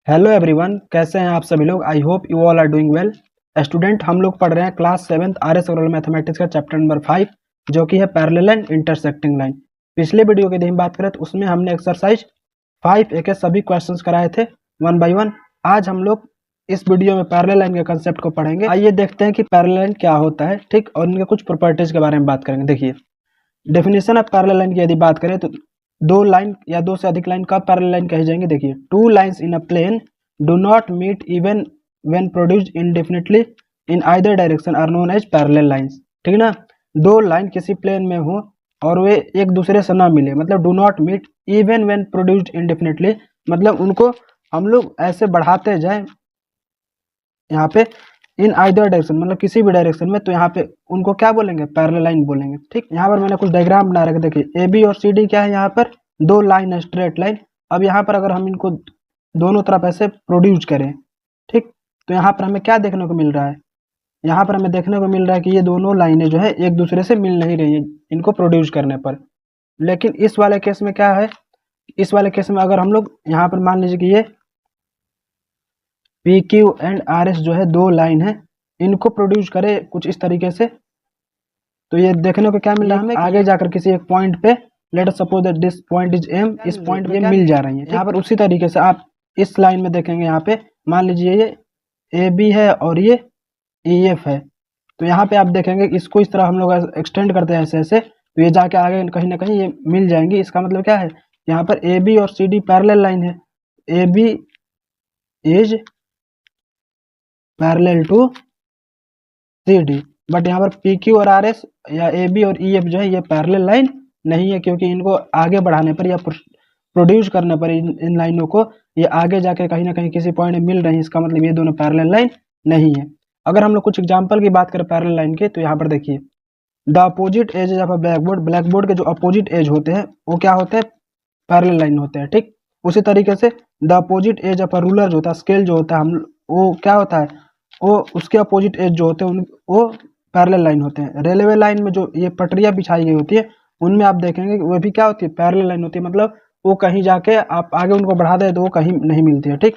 Hello everyone, कैसे हैं आप सभी लोग। I hope you all are doing well. Student, हम लोग पढ़ रहे हैं class 7th R S. Agarwal mathematics का चैप्टर नंबर 5 जो कि है पैरेलल एंड इंटरसेक्टिंग लाइन। पिछले वीडियो की यदि हम बात करें तो उसमें हमने एक्सरसाइज 5A के सभी क्वेश्चंस कराए थे वन बाय वन। आज हम लोग इस वीडियो में पैरेलल लाइन के कंसेप्ट को पढ़ेंगे। आइए देखते हैं कि पैरेलल लाइन क्या होता है, ठीक, और इनके कुछ प्रॉपर्टीज के बारे में बात करेंगे। देखिए, डेफिनेशन ऑफ पैरेलल लाइन की यदि बात करें तो दो लाइन या दो से अधिक लाइन कब पैरेलल लाइन कही जाएंगे। देखिए, two lines in a plane do not meet even when produced indefinitely in either direction are known as parallel lines. ठीक है ना, दो लाइन किसी प्लेन में हो और वे एक दूसरे से ना मिले, मतलब do not meet even when produced indefinitely, मतलब उनको हम लोग ऐसे बढ़ाते जाए यहाँ पे इन आइदर डायरेक्शन, मतलब किसी भी डायरेक्शन में, तो यहाँ पे उनको क्या बोलेंगे, पैरेलल लाइन बोलेंगे। ठीक, यहाँ पर मैंने कुछ डायग्राम बना रखा। देखिए, ए बी और सी डी क्या है, यहाँ पर दो लाइन है, स्ट्रेट लाइन। अब यहाँ पर अगर हम इनको दोनों तरफ ऐसे प्रोड्यूस करें, ठीक, तो यहाँ पर हमें क्या देखने को मिल रहा है, यहाँ पर हमें देखने को मिल रहा है कि ये दोनों लाइनें जो है एक दूसरे से मिल नहीं रही है इनको प्रोड्यूस करने पर। लेकिन इस वाले केस में क्या है, इस वाले केस में अगर हम लोग यहाँ पर मान लीजिए कि ये P Q and R S जो है दो लाइन है, इनको प्रोड्यूस करे कुछ इस तरीके से, तो ये देखने को क्या मिल रहा है हमें, आगे जाकर किसी एक पॉइंट पे, let us suppose that this point is M, इस पॉइंट पे मिल जा रही है यहाँ पर। उसी तरीके से आप इस लाइन में देखेंगे, यहाँ पे मान लीजिए ये ए बी है और ये ई एफ है, तो यहाँ पे आप देखेंगे इसको इस तरह हम लोग एक्सटेंड करते हैं ऐसे ऐसे, तो ये जाके आगे कहीं ना कहीं ये मिल जाएंगी। इसका मतलब क्या है, यहाँ पर ए बी और सी डी पैरेलल लाइन है, A B is parallel to C D, but यहाँ पर पी क्यू और आर एस या ए बी और ई एफ जो है ये पैरेलल लाइन नहीं है, क्योंकि इनको आगे बढ़ाने पर या प्रोड्यूस करने पर इन लाइनों को ये आगे जाके कहीं ना कहीं किसी पॉइंट में मिल रही है। इसका मतलब ये दोनों पैरेलल लाइन नहीं है। अगर हम लोग कुछ एग्जांपल की बात करें पैरेलल लाइन के, तो यहाँ पर देखिए, the opposite edge of a blackboard, blackboard के जो अपोजिट एज होते हैं वो क्या होते हैं, पैरेलल लाइन होते हैं। ठीक, उसी तरीके से the opposite edge of a ruler जो होता है, स्केल जो होता है, हम वो क्या होता है, वो उसके अपोजिट एज जो होते हैं वो पैरेलल लाइन होते हैं। रेलवे लाइन में जो ये पटरियां बिछाई गई होती है उनमें आप देखेंगे वो भी क्या होती है, पैरेलल लाइन होती है, मतलब वो कहीं जाके आप आगे उनको बढ़ा दे तो वो कहीं नहीं मिलती है। ठीक,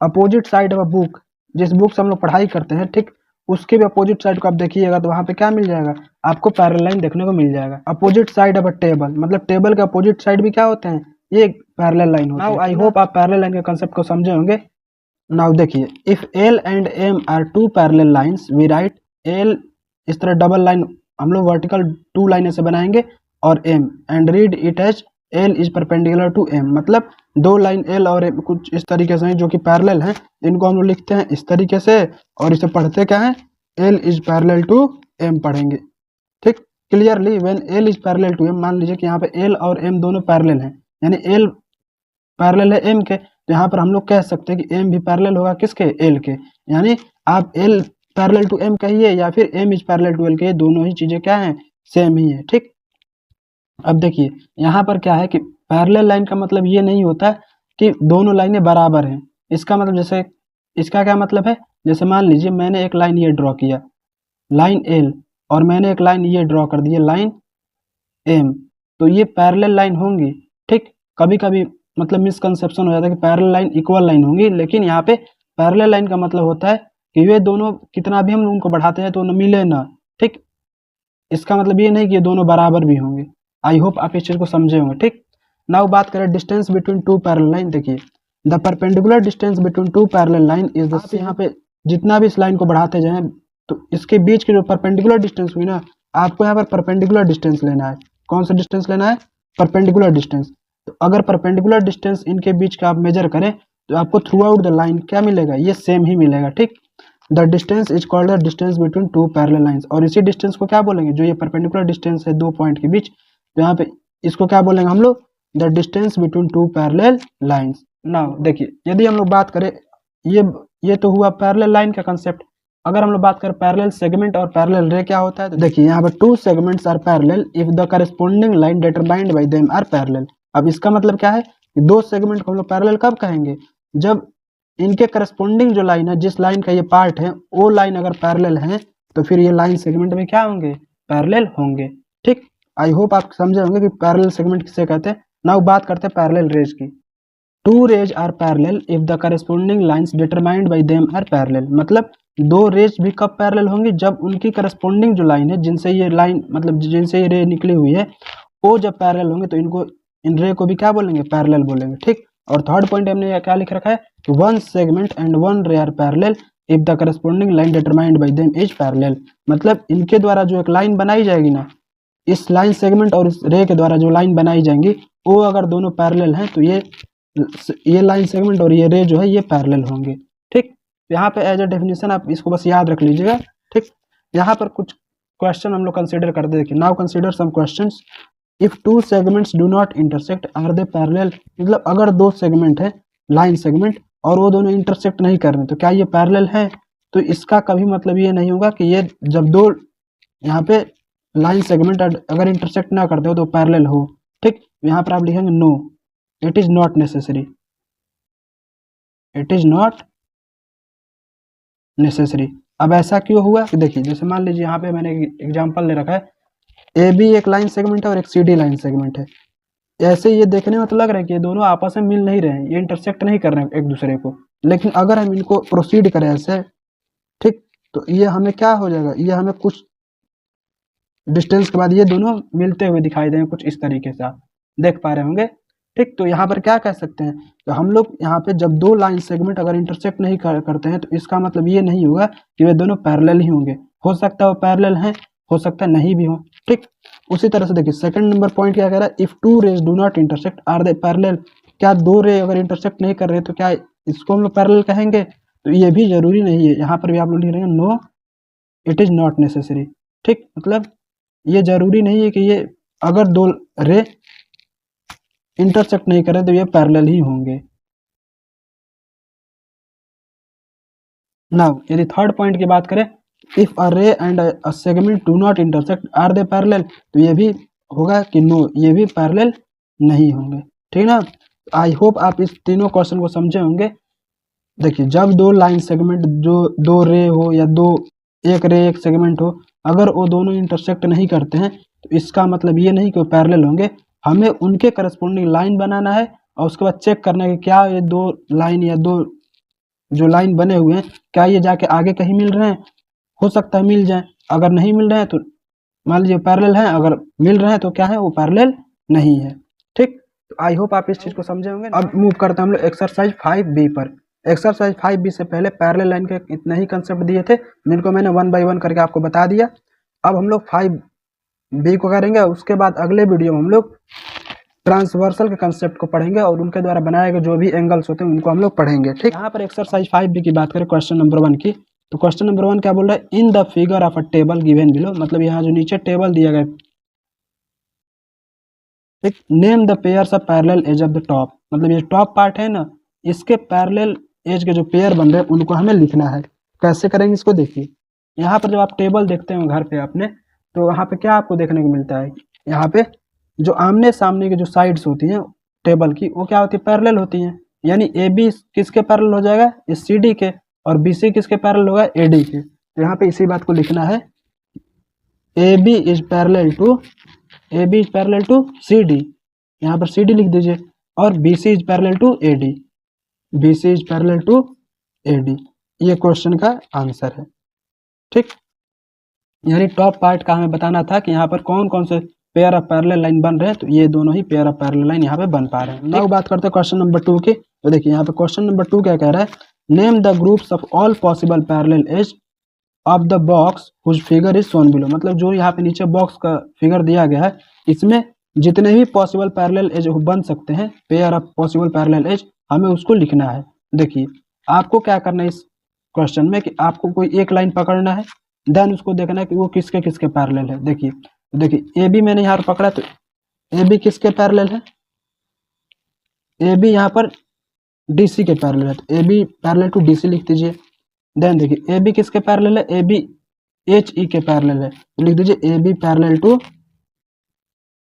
opposite side of a book, जिस बुक से हम लोग पढ़ाई करते हैं, ठीक, उसके भी अपोजिट साइड को आप देखिएगा तो वहां पे क्या मिल जाएगा, आपको पैरेलल लाइन देखने को मिल जाएगा। Opposite side of a table, मतलब टेबल के अपोजिट साइड भी क्या होते हैं, ये पैरेलल लाइन होते हैं। नाउ आई होप आप पैरेलल लाइन के कांसेप्ट को समझे होंगे। नाउ देखिए, if L and M are two parallel lines, we write L, इस तरह डबल लाइन हम लोग वर्टिकल टू लाइन से बनाएंगे, और M and read it as L is perpendicular to M, मतलब दो लाइन एल और एम कुछ इस तरीके से जो कि पैरेलल हैं, इनको हम लोग लिखते हैं इस तरीके से, और इसे पढ़ते क्या है, L is parallel to M पढ़ेंगे। ठीक, clearly when L is parallel to M, मान लीजिए कि यहाँ पे एल और एम दोनों पैरेलल हैं, यानी एल पैरेलल है एम के, तो यहाँ पर हम लोग कह सकते हैं कि एम भी पैरेलल होगा किसके, एल के, यानी आप एल पैरेलल टू एम कहिए या फिर M is parallel to L कहिए, दोनों ही चीजें क्या हैं, सेम ही है। ठीक, अब देखिए यहाँ पर क्या है कि पैरेलल लाइन का मतलब ये नहीं होता कि दोनों लाइनें बराबर हैं। इसका मतलब जैसे, इसका क्या मतलब है, जैसे मान लीजिए मैंने एक लाइन ये ड्रॉ किया, लाइन एल, और मैंने एक लाइन ये ड्रॉ कर दी, लाइन एम, तो ये पैरेलल लाइन होंगी। ठीक, कभी कभी मतलब मिसकंसेप्शन हो जाता है कि पैरेलल लाइन इक्वल लाइन होंगी, लेकिन यहाँ पे पैरेलल लाइन का मतलब होता है कि वे दोनों कितना भी हम उनको बढ़ाते हैं तो न मिले ना। ठीक, इसका मतलब ये नहीं कि ये दोनों बराबर भी होंगे। आई होप आप इस चीज को समझे होंगे। ठीक, नाउ बात करें distance between two parallel line. देखिए, the perpendicular distance between two parallel line is the, यहाँ पे जितना भी इस लाइन को बढ़ाते जाएं तो इसके बीच की जो परपेंडिकुलर डिस्टेंस हुई ना, आपको यहाँ पर परपेंडिकुलर डिस्टेंस लेना है। कौन सा डिस्टेंस लेना है, परपेंडिकुलर डिस्टेंस। तो अगर परपेंडिकुलर डिस्टेंस इनके बीच का आप मेजर करें तो आपको थ्रू आउट द लाइन क्या मिलेगा, ये सेम ही मिलेगा। ठीक, the distance is called the distance between two parallel lines, और इसी डिस्टेंस को क्या बोलेंगे, जो ये परपेंडिकुलर डिस्टेंस है दो पॉइंट के बीच, तो यहाँ पे इसको क्या बोलेंगे हम लोग, the distance between two parallel lines. Now देखिए, यदि हम लोग बात करें, ये तो हुआ पैरेलल लाइन का कंसेप्ट। अगर हम लोग बात करें पैरेलल सेगमेंट और पैरेलल रे क्या होता है, तो देखिए यहाँ पर two segments are parallel if the corresponding line determined by them are parallel. अब इसका मतलब क्या है, दो सेगमेंट को हम लोग पैरेलल कब कहेंगे, जब इनके करस्पॉन्डिंग जो लाइन है, जिस लाइन का ये पार्ट है, वो लाइन अगर पैरेलल है तो फिर ये लाइन सेगमेंट में क्या होंगे, पैरेलल होंगे। ठीक, आई होप आप समझे होंगे कि पैरेलल सेगमेंट किसे कहते हैं। नाउ बात करते हैं पैरेलल रेज की। Two rays are parallel if the corresponding lines determined by them are parallel. मतलब दो रेज भी कब पैरेलल होंगी, जब उनकी करस्पॉन्डिंग जो लाइन है, जिनसे ये लाइन मतलब जिनसे ये रे निकली हुई है, वो जब पैरेलल होंगे तो इनको, इन रे को भी क्या बोलेंगे, पैरेलल बोलेंगे। ठीक। और थर्ड पॉइंट हमने क्या लिख रखा है, one segment and one ray are parallel if the corresponding line determined by them is parallel. मतलब इनके द्वारा जो एक लाइन बनाई जाएगी ना, इस लाइन सेगमेंट और इस रे के द्वारा जो लाइन बनाई जाएंगी, वो अगर दोनों पैरेलल हैं तो ये लाइन सेगमेंट और ये रे जो है ये पैरेलल होंगे। ठीक। यहाँ पे एज ए डेफिनेशन आप इसको बस याद रख लीजिएगा। ठीक। यहाँ पर कुछ क्वेश्चन हम लोग कंसीडर करते, देखिए now consider some questions. If two segments do not intersect are they parallel. मतलब अगर दो सेगमेंट है लाइन सेगमेंट और वो दोनों इंटरसेक्ट नहीं कर रहे तो क्या ये पैरेलल हैं? तो इसका कभी मतलब ये नहीं होगा कि ये जब दो यहाँ पे लाइन सेगमेंट अगर इंटरसेक्ट ना करते हो तो पैरेलल हो। ठीक। यहाँ पर आप लिखेंगे no, it is not necessary, it is not necessary. अब ऐसा क्यों हुआ कि देखिए, जैसे मान लीजिए यहाँ पे मैंने एग्जांपल ले रखा है, ए बी एक लाइन सेगमेंट है और एक सी डी लाइन सेगमेंट है। ऐसे ये देखने में तो लग रहा है कि ये दोनों आपस में मिल नहीं रहे हैं, ये इंटरसेक्ट नहीं कर रहे हैं एक दूसरे को, लेकिन अगर हम इनको प्रोसीड करें ऐसे, ठीक, तो ये हमें क्या हो जाएगा, ये हमें कुछ डिस्टेंस के बाद ये दोनों मिलते हुए दिखाई देंगे, कुछ इस तरीके से आप देख पा रहे होंगे। ठीक। तो यहाँ पर क्या कह सकते हैं, तो हम लोग यहाँ पे जब दो लाइन सेगमेंट अगर इंटरसेक्ट नहीं करते हैं तो इसका मतलब ये नहीं होगा कि वे दोनों पैरेलल ही होंगे। हो सकता है वो पैरेलल हैं, हो सकता है नहीं भी हो। ठीक। उसी तरह से देखिए सेकंड नंबर पॉइंट क्या कह रहा है, if two rays do not intersect are they parallel. क्या दो रे अगर इंटरसेक्ट नहीं कर रहे तो क्या इसको हम लोग पैरेलल कहेंगे? तो ये भी जरूरी नहीं है। यहाँ पर भी आप लोग लिख रहे हैं no, it is not necessary. ठीक। मतलब ये जरूरी नहीं है कि ये अगर दो रे इंटरसेक्ट नहीं करे तो ये पैरेलल ही होंगे। नाउ यदि थर्ड पॉइंट की बात करें, if a ray and a segment do not intersect are they parallel, तो ये भी होगा कि नो, ये भी पैरेलल नहीं होंगे। ठीक ना। आई होप आप इस तीनों क्वेश्चन को समझे होंगे। देखिए जब दो लाइन सेगमेंट जो दो रे हो या दो एक रे एक सेगमेंट हो, अगर वो दोनों इंटरसेक्ट नहीं करते हैं तो इसका मतलब ये नहीं कि वो पैरेलल होंगे। हमें उनके करस्पॉन्डिंग लाइन बनाना है और उसके बाद चेक करना है कि क्या ये दो लाइन या दो जो लाइन बने हुए हैं क्या ये जाके आगे कहीं मिल रहे हैं? हो सकता है मिल जाए। अगर नहीं मिल रहे हैं तो मान लीजिए पैरेलल हैं, अगर मिल रहे हैं तो क्या है, वो पैरेलल नहीं है। ठीक। तो आई होप आप इस चीज को समझे होंगे। अब मूव करते हैं हम लोग एक्सरसाइज 5B पर। एक्सरसाइज 5B से पहले पैरेलल लाइन के इतने ही कंसेप्ट दिए थे जिनको मैंने 1 बाय 1 करके आपको बता दिया। अब हम लोग 5B को करेंगे, उसके बाद अगले वीडियो में हम लोग ट्रांसवर्सल के कंसेप्ट को पढ़ेंगे और उनके द्वारा बनाए गए जो भी एंगल्स होते हैं उनको हम लोग पढ़ेंगे। ठीक। यहाँ पर एक्सरसाइज 5B की बात करें क्वेश्चन नंबर 1 की, तो क्वेश्चन नंबर 1 क्या बोल रहा है, in the figure of a table given below. मतलब यहाँ जो नीचे टेबल दिया गया, एक name the pairs of parallel edge of the top. मतलब ये टॉप पार्ट है ना, इसके पैरेलल एज के जो पेयर बन रहे हैं उनको हमें लिखना है। कैसे करेंगे इसको देखिए। यहाँ पर जब आप टेबल देखते हो घर पे अपने, तो वहाँ पे क्या आपको देखने को मिलता है, यहाँ पे जो आमने सामने की जो साइड्स होती हैं टेबल की वो क्या होती है, पैरेलल होती हैं। यानी ए बी किसके पैरेलल हो जाएगा, इस सी डी के, और बी सी किसके पैरेलल होगा, ए डी के। तो यहाँ पे इसी बात को लिखना है, A B is parallel to C D. यहाँ पर सी डी लिख दीजिए, और B C is parallel to A D, B C is parallel to A D. ये क्वेश्चन का आंसर है। ठीक। यानी टॉप पार्ट का हमें बताना था कि यहाँ पर कौन कौन से पेयर ऑफ पैरेलल लाइन बन रहे हैं, तो ये दोनों ही पेयर ऑफ पैरेलल लाइन यहाँ पे बन पा रहे हैं। नाउ बात करते हैं क्वेश्चन नंबर 2 की। तो देखिए यहाँ पे क्वेश्चन नंबर 2 क्या कह रहा है, name the groups of all possible parallel edge of the box whose figure is shown below. मतलब जो यहाँ पे नीचे बॉक्स का फिगर दिया गया है, इसमें जितने भी पॉसिबल पैरेलल एज बन सकते हैं, pair of possible parallel edge, हमें उसको लिखना है। देखिए आपको क्या करना है इस क्वेश्चन में कि आपको कोई एक लाइन पकड़ना है, देन उसको देखना है कि वो किसके किसके पैरेलल है। देखिए ए बी मैंने यहाँ पर पकड़ा, तो ए बी किसके पैरेलल है, ए बी यहाँ पर डी सी के पैरेलल है, तो A B parallel to D C लिख दीजिए। देन देखिए ए बी किसके पैरेलल है, ए बी एच ई के पैरेलल है, तो लिख दीजिए A B parallel to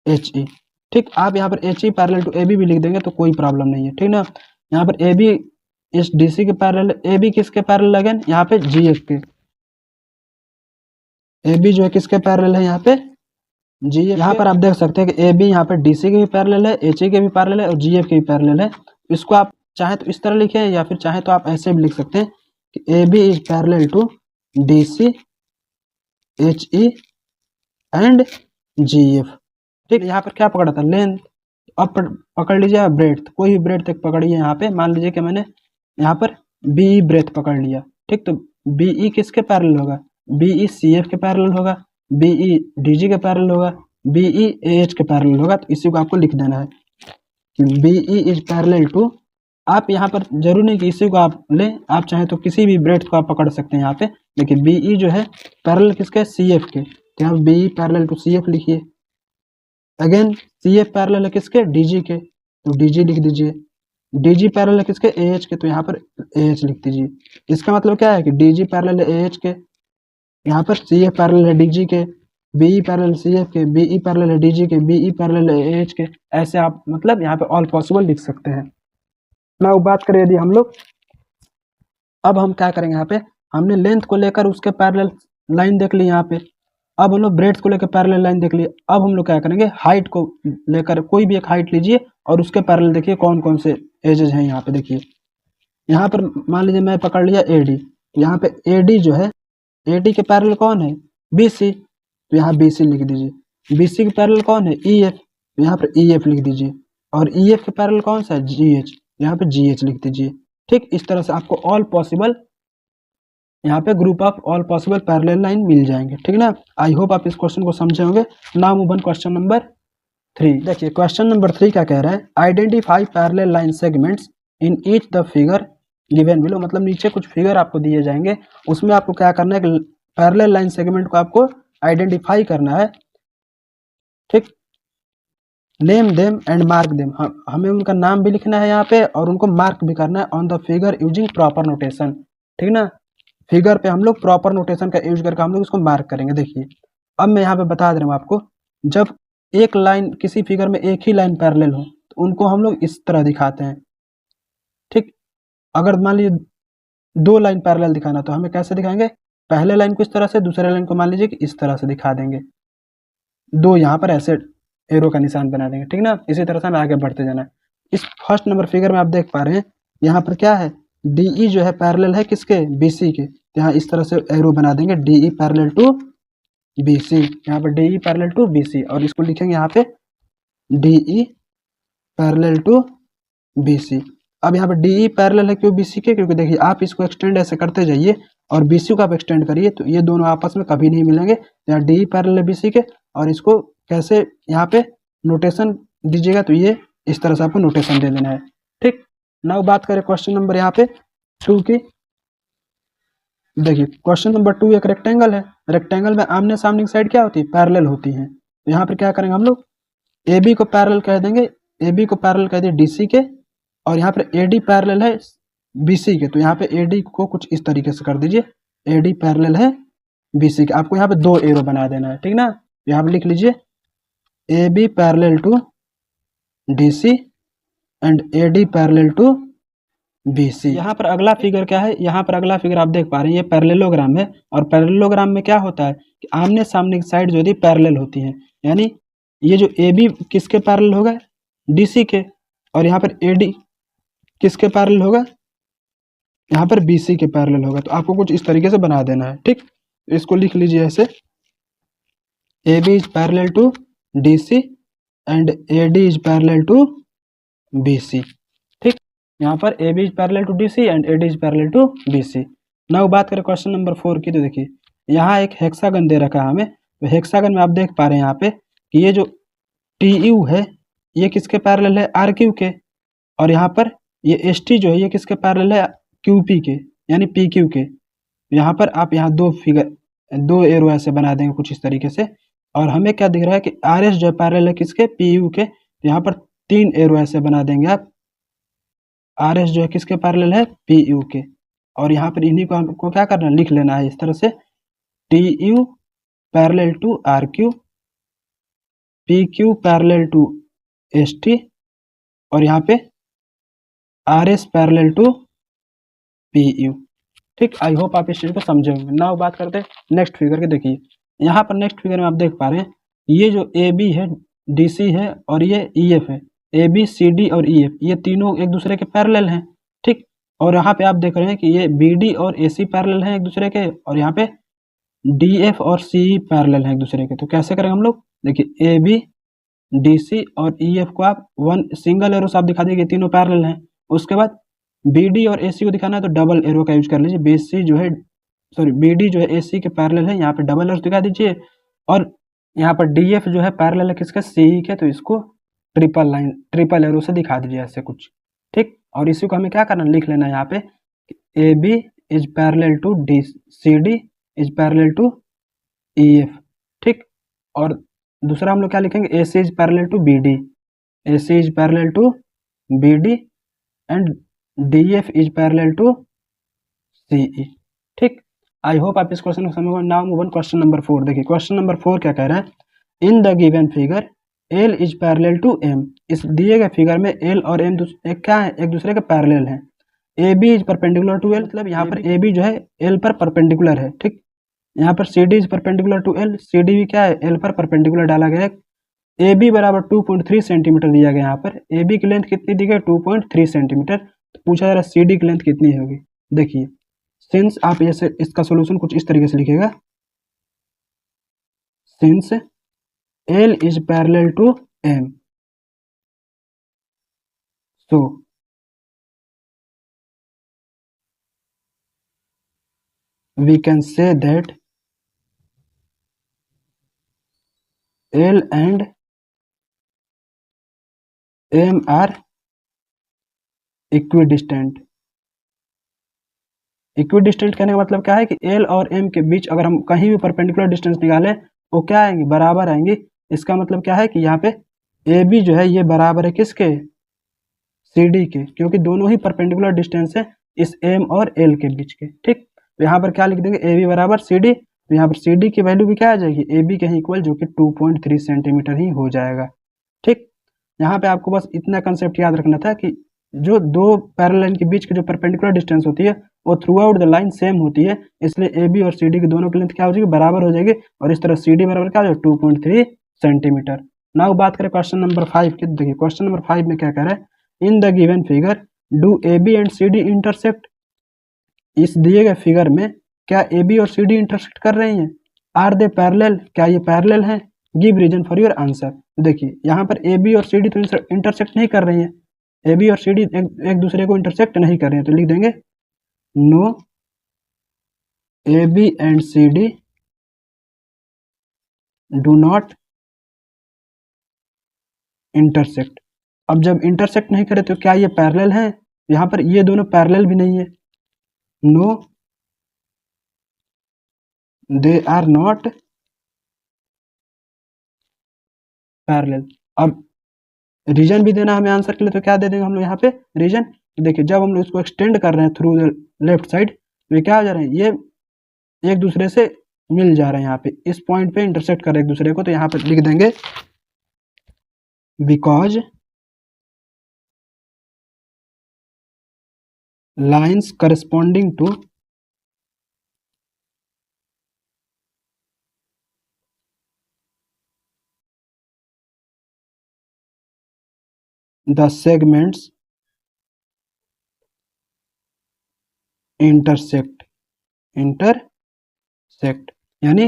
H E. ठीक। आप यहाँ पर H E parallel to A B भी लिख देंगे तो कोई प्रॉब्लम नहीं है। ठीक ना। यहाँ पर ए बी इस डी सी के पैरेलल, ए बी किसके पैरेलल अगेन, यहाँ पे जी एफ के, ए बी जो है किसके पैरेलल है, यहाँ पे जी। यहाँ पर आप देख सकते हैं कि ए बी यहाँ पे डी सी के भी पैरेलल है, एच ई के भी पैरेलल है और जी एफ के भी पैरेलल है। इसको आप चाहे तो इस तरह लिखें या फिर चाहे तो आप ऐसे भी लिख सकते हैं कि A B is parallel to D C H E and G F. ठीक, यहाँ पर क्या पकड़ा था, लेंथ। अब पकड़ लीजिए ब्रेथ, कोई भी ब्रेथ तक पकड़िए। यहाँ पे मान लीजिए कि मैंने यहाँ पर बी ब्रेथ पकड़ लिया। ठीक, तो बी ई किसके पैरेलल होगा, बी ई सी एफ के पैरेलल होगा, बी ई डी जी के पैरेलल होगा, बी ई ए एच के पैरेलल होगा। तो इसी को आपको लिख देना है कि B E is parallel to. आप यहाँ पर जरूर नहीं कि इसी को आप लें, आप चाहे तो किसी भी ब्रेथ को आप पकड़ सकते हैं यहाँ पे। लेकिन बी ई जो है पैरेलल किसके, सी एफ के, तो यहाँ B E parallel to C F लिखिए। अगेन सी एफ पैरेलल है किसके, डी जी के, तो डी जी लिख दीजिए। डी जी पैरेलल है किसके, ए एच के, तो यहाँ पर ए एच लिख दीजिए। इसका मतलब क्या है कि डी जी पैरेलल है ए एच के, यहाँ पर सी एफ पैरेलल है डी जी के, B E parallel C F के, बी ई पैरेलल है डी जी के, बी ई पैरेलल है ए एच के। ऐसे आप मतलब यहाँ पे ऑल पॉसिबल लिख सकते हैं। मैं वो बात करें यदि हम लोग, अब हम क्या करेंगे, यहाँ पे हमने लेंथ को लेकर उसके पैरेलल लाइन देख ली यहाँ पे। अब हम लोग ब्रेड्थ को लेकर पैरेलल लाइन देख लिए। अब हम लोग क्या करेंगे, हाइट को लेकर कोई भी एक हाइट लीजिए और उसके पैरेलल देखिए कौन कौन से एजेस हैं। यहाँ पे देखिए, यहाँ पर मान लीजिए मैं पकड़ लिया ए डी, तो यहाँ पे ए डी जो है, ए डी के पैरेलल कौन है, बी सी, तो यहाँ बी सी लिख दीजिए। बी सी के पैरेलल कौन है, ई एफ, तो यहाँ पर ई एफ लिख दीजिए। और ई एफ के पैरेलल कौन सा है, जी एच, यहाँ पे जी एच लिख दीजिए। ठीक, इस तरह से आपको ऑल पॉसिबल यहाँ पे group of all possible parallel line मिल जाएंगे। ठीक ना, आई होप आप इस क्वेश्चन को समझे होंगे। Now move on question number 3। देखिए क्वेश्चन नंबर 3 क्या कह रहा है, identify parallel line segments in each the figure given below. मतलब नीचे कुछ फिगर आपको दिए जाएंगे, उसमें आपको क्या करना है कि पैरेलल लाइन सेगमेंट को आपको आइडेंटिफाई करना है। ठीक, name them and mark them, हमें उनका नाम भी लिखना है यहाँ पे और उनको मार्क भी करना है on the figure using proper notation. ठीक ना, फिगर पे हम लोग प्रॉपर नोटेशन का यूज करके हम लोग उसको मार्क करेंगे। देखिए अब मैं यहाँ पे बता दे रहा हूँ आपको, जब एक लाइन किसी फिगर में एक ही लाइन पैरेलल हो तो उनको हम लोग इस तरह दिखाते हैं। ठीक, अगर मान लीजिए दो लाइन पैरेलल दिखाना तो हमें कैसे दिखाएंगे, पहले लाइन को इस तरह से, दूसरे लाइन को मान लीजिए कि इस तरह से दिखा देंगे, दो यहाँ पर ऐसे एरो का निशान बना देंगे। ठीक ना, इसी तरह से हमें आगे बढ़ते जाना है। इस फर्स्ट नंबर फिगर में आप देख पा रहे हैं यहाँ पर क्या है, डी जो है पैरेलल है किसके, बी सी के, यहाँ इस तरह से एरो बना देंगे, D parallel to B C, यहाँ पर D parallel to B C, और इसको लिखेंगे यहाँ पे D parallel to B C. अब यहाँ पर डी पैरेलल है क्यों बी सी के, क्योंकि देखिए आप इसको एक्सटेंड ऐसे करते जाइए और बी सी को आप एक्सटेंड करिए तो ये दोनों आपस में कभी नहीं मिलेंगे। यहाँ डी पैरेलल है बी सी के, और इसको कैसे यहाँ पे नोटेशन दीजिएगा, तो ये इस तरह से आपको नोटेशन दे देना है। ठीक, नाउ बात करें क्वेश्चन नंबर यहाँ पे 2 की। देखिए क्वेश्चन नंबर 2 एक रेक्टेंगल है, रेक्टेंगल में आमने सामने की साइड क्या होती है, पैरेलल होती है। तो यहाँ पर क्या करेंगे हम लोग, ए बी को पैरेलल कह देंगे, ए बी को पैरेलल कह दिए डी सी के, और यहाँ पर ए डी पैरेलल है बी सी के, तो यहाँ पे ए डी को कुछ इस तरीके से कर दीजिए, ए डी पैरेलल है बी सी के। आपको यहाँ पे दो एरो बना देना है। ठीक ना, यहाँ पे लिख लीजिए A B parallel to D C and A D parallel to B C. यहाँ पर अगला फिगर क्या है, यहाँ पर अगला फिगर आप देख पा रहे हैं, ये पैरेललोग्राम है। और पैरेललोग्राम में क्या होता है कि आमने सामने की साइड जो होती है पैरेलल होती है, यानी ये जो ए बी किसके पैरेलल होगा, डी सी के, और यहाँ पर ए डी किसके पैरेलल होगा, यहाँ पर बी सी के पैरेलल होगा। तो आपको कुछ इस तरीके से बना देना है। ठीक, इसको लिख लीजिए ऐसे, A B is parallel to D C and A D is parallel to B C. ठीक, यहाँ पर A B is parallel to D C and A D is parallel to B C. Now बात करें question number 4 की, तो देखिए यहाँ एक हेक्सागन दे रखा है हमें। तो हेक्सागन में आप देख पा रहे हैं यहाँ पे कि ये जो टी यू है ये किसके पैरेलल है, आर क्यू के, और यहाँ पर ये एस टी जो है ये किसके पैरेलल है, क्यू पी के, यानी पी क्यू के। यहाँ पर आप यहाँ दो एरो ऐसे बना देंगे कुछ इस तरीके से, और हमें क्या दिख रहा है कि आर एस जो है पैरेलल है किसके, पी यू के। तो यहाँ पर 3 एरो ऐसे बना देंगे आप, आर एस जो है किसके पैरेलल है, पी यू के, और यहाँ पर इन्हीं को हमको क्या करना है, लिख लेना है इस तरह से, T U parallel to R Q, P Q parallel to S T, और यहाँ पे R S parallel to P U. ठीक, आई होप आप इस चीज़ को समझे होंगे। नाउ बात करते हैं नेक्स्ट फिगर के। देखिए यहाँ पर नेक्स्ट फिगर में आप देख पा रहे हैं ये जो ए बी है, डी सी है, और ये ई एफ है, ए बी सी डी और ई एफ ये तीनों एक दूसरे के पैरेलल हैं, ठीक। और यहाँ पे आप देख रहे हैं कि ये बी डी और ए सी पैरेलल हैं एक दूसरे के, और यहाँ पे डी एफ और सी ई पैरेलल हैं एक दूसरे के। तो कैसे करेंगे हम लोग, देखिए ए बी डी सी और ई एफ को आप वन सिंगल एरो से आप दिखा दीजिए तीनों पैरेलल हैं। उसके बाद बी डी और ए सी को दिखाना है तो डबल एरो का यूज कर लीजिए, बी सी जो है सॉरी बी डी जो है ए सी के पैरेलल है, यहाँ पे डबल एरो दिखा दीजिए। और यहाँ पर डी एफ जो है पैरेलल है किसका, सी ई के, तो इसको ट्रिपल एरो से दिखा दीजिए ऐसे कुछ, ठीक। और इसी को हमें क्या करना, लिख लेना है यहाँ पे A B is parallel to D C D is parallel to E F, ठीक। और दूसरा हम लोग क्या लिखेंगे, A C is parallel to B D, A C is parallel to B D and D F is parallel to C E, ठीक। I hope आप इस क्वेश्चन को समझ गए। Now move on question number 4। देखिए क्वेश्चन नंबर 4 क्या कह रहा है, in the given figure L is parallel to M. इस दिए गए फिगर में एल और एम क्या है, एक दूसरे के पैरेलल हैं। A B is perpendicular to L, मतलब यहाँ पर ए बी जो है एल पर परपेंडिकुलर है, ठीक। यहाँ पर C D is perpendicular to L, C D भी क्या है, एल पर परपेंडिकुलर डाला गया है। ए बी बराबर 2.3 सेंटीमीटर दिया गया, यहाँ पर ए बी की लेंथ कितनी दी गई, 2.3 सेंटीमीटर। तो पूछा जा रहा है सी डी की लेंथ कितनी होगी। देखिए सिंस आप ऐसे इसका सॉल्यूशन कुछ इस तरीके से लिखेगा, since L is parallel to M, so we can say that L and M are equidistant। Equidistant कहने का मतलब क्या है कि L और M के बीच अगर हम कहीं भी परपेंडिकुलर डिस्टेंस निकालें वो क्या आएंगे, बराबर आएंगे। इसका मतलब क्या है कि यहाँ पे ए बी जो है ये बराबर है किसके, सी डी के, क्योंकि दोनों ही परपेंडिकुलर डिस्टेंस है इस M और L के बीच के, ठीक। तो यहाँ पर क्या लिख देंगे, ए बी बराबर सी डी, तो यहाँ पर सी डी की वैल्यू भी क्या आ जाएगी, ए बी के ही इक्वल, जो कि 2.3 सेंटीमीटर ही हो जाएगा, ठीक। यहाँ पे आपको बस इतना कंसेप्ट याद रखना था कि जो दो पैरेलल लाइन के बीच की जो परपेंडिकुलर डिस्टेंस होती है वो through out the line same होती है, इसलिए ए बी और सी डी की दोनों की लेंथ क्या हो जाएगी, बराबर हो जाएगी। और इस तरह सी डी बराबर क्या हो जाएगा, 2.3 सेंटीमीटर। नाउ बात करें क्वेश्चन नंबर 5 की। देखिए क्वेश्चन नंबर 5 में क्या कह रहा है, in the given figure do A B and C D intersect. इस दिए गए फिगर में क्या ए बी और सी डी इंटरसेक्ट कर रही हैं, आर दे पैरेलल, क्या ये पैरेलल हैं, give reason for your answer. देखिए यहाँ पर ए बी और सी डी तो इंटरसेक्ट नहीं कर रही हैं, ए बी और सी डी एक दूसरे को इंटरसेक्ट नहीं कर रहे हैं, तो लिख देंगे no A B and C D do not intersect. अब जब इंटरसेक्ट नहीं करे तो क्या ये पैरेलल हैं, यहाँ पर ये दोनों पैरेलल भी नहीं है, no they are not parallel. अब रीजन भी देना हमें आंसर के लिए, तो क्या दे देंगे हम लोग यहाँ पे रीजन। देखिए जब हम लोग इसको एक्सटेंड कर रहे हैं थ्रू द लेफ्ट साइड, तो ये क्या हो जा रहे हैं, ये एक दूसरे से मिल जा रहे हैं, यहाँ पे इस पॉइंट पे इंटरसेक्ट कर रहे हैं एक दूसरे को, तो यहाँ पे लिख देंगे because lines corresponding to the segments intersect, यानी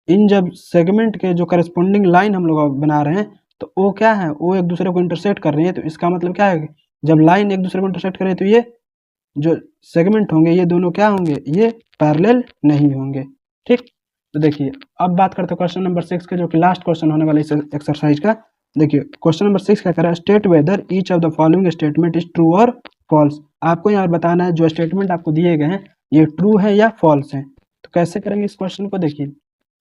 इन जब सेगमेंट के जो करस्पॉन्डिंग लाइन हम लोग बना रहे हैं तो वो क्या है, वो एक दूसरे को इंटरसेक्ट कर रही है। तो इसका मतलब क्या है, जब लाइन एक दूसरे को इंटरसेक्ट करे तो ये जो सेगमेंट होंगे ये दोनों क्या होंगे, ये पैरेलल नहीं होंगे, ठीक। तो देखिए अब बात करते हैं क्वेश्चन नंबर 6 के, जो कि लास्ट क्वेश्चन होने वाला इस एक्सरसाइज का। देखिए क्वेश्चन नंबर 6 क्या कर रहा है, state whether each of the following statement is true और फॉल्स। आपको यहाँ बताना है जो स्टेटमेंट आपको दिए गए हैं ये ट्रू है या फॉल्स है। तो कैसे करेंगे इस क्वेश्चन को, देखिए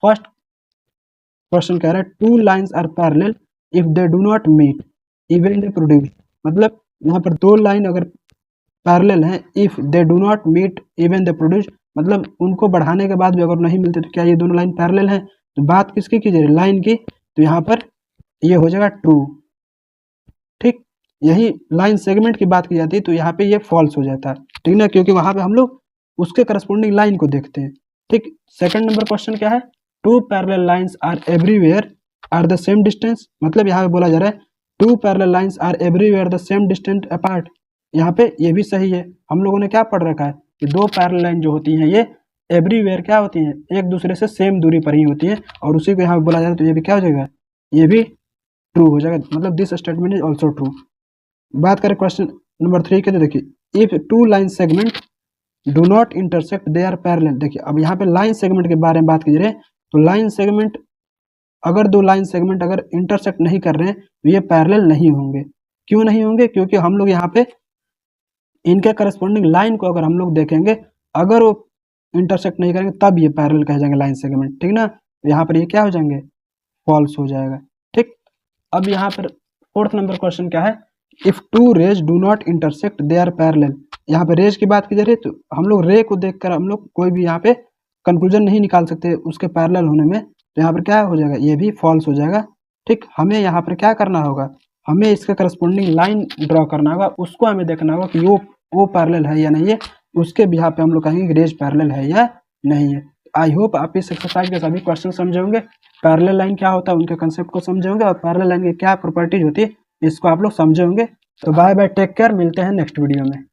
फर्स्ट क्वेश्चन कह रहा है two lines are parallel if they do not meet even they produce. मतलब यहाँ पर दो लाइन अगर पैरेलल हैं, if they do not meet even they produce, मतलब उनको बढ़ाने के बाद भी अगर नहीं मिलते तो क्या ये दोनों लाइन पैरेलल हैं। तो बात किसकी की जा रही है, लाइन की, तो यहाँ पर ये हो जाएगा ट्रू, ठीक। यही लाइन सेगमेंट की बात की जाती है तो यहाँ पे ये फॉल्स हो जाता है, ठीक ना, क्योंकि वहां पे हम लोग उसके करस्पॉन्डिंग लाइन को देखते हैं, ठीक। सेकंड नंबर क्वेश्चन क्या है, two parallel lines are everywhere are the same distance. मतलब यहाँ पे बोला जा रहा है two parallel lines are everywhere the same distance apart. यहाँ पे ये भी सही है, हम लोगों ने क्या पढ़ रखा है कि दो पैरेलल लाइन जो होती हैं ये एवरीवेयर क्या होती हैं, एक दूसरे से सेम दूरी पर ही होती है, और उसी को यहाँ बोला जाए तो ये भी क्या हो जाएगा, ये भी ट्रू हो जाएगा, मतलब this statement is also true. बात करें क्वेश्चन नंबर 3 के, तो देखिए if two line segment do not intersect they are parallel. देखिए अब यहाँ पे लाइन सेगमेंट के बारे में बात की जाए तो लाइन सेगमेंट, अगर दो लाइन सेगमेंट अगर इंटरसेक्ट नहीं कर रहे हैं तो ये पैरेलल नहीं होंगे। क्यों नहीं होंगे, क्योंकि हम लोग यहाँ पे इनके करस्पॉन्डिंग लाइन को अगर हम लोग देखेंगे, अगर वो इंटरसेक्ट नहीं करेंगे तब ये पैरेलल कहे जाएंगे लाइन सेगमेंट, ठीक ना। यहाँ पर ये क्या हो जाएंगे, फॉल्स हो जाएगा, ठीक। अब यहाँ पर फोर्थ नंबर क्वेश्चन क्या है, if two rays do not intersect they are parallel. यहाँ पे रेज की बात की जा रही है तो हम लोग रे को देखकर हम लोग कोई भी यहाँ पे कंक्लूजन नहीं निकाल सकते उसके पैरेलल होने में, तो यहाँ पर क्या हो जाएगा, ये भी फॉल्स हो जाएगा, ठीक। हमें यहाँ पर क्या करना होगा, हमें इसका करस्पॉन्डिंग लाइन ड्रॉ करना होगा, उसको हमें देखना होगा कि वो पैरेलल है या नहीं है, उसके बिहाफ पे हम लोग कहेंगे कि रेज पैरेलल है या नहीं है। आई होप आप इस एक्सरसाइज के सभी क्वेश्चन समझे होंगे, पैरेलल लाइन क्या होता है उनके कंसेप्ट को समझे होंगे, और पैरेलल लाइन की क्या प्रॉपर्टीज होती है इसको आप लोग समझे होंगे। तो बाय बाय, टेक केयर, मिलते हैं नेक्स्ट वीडियो में।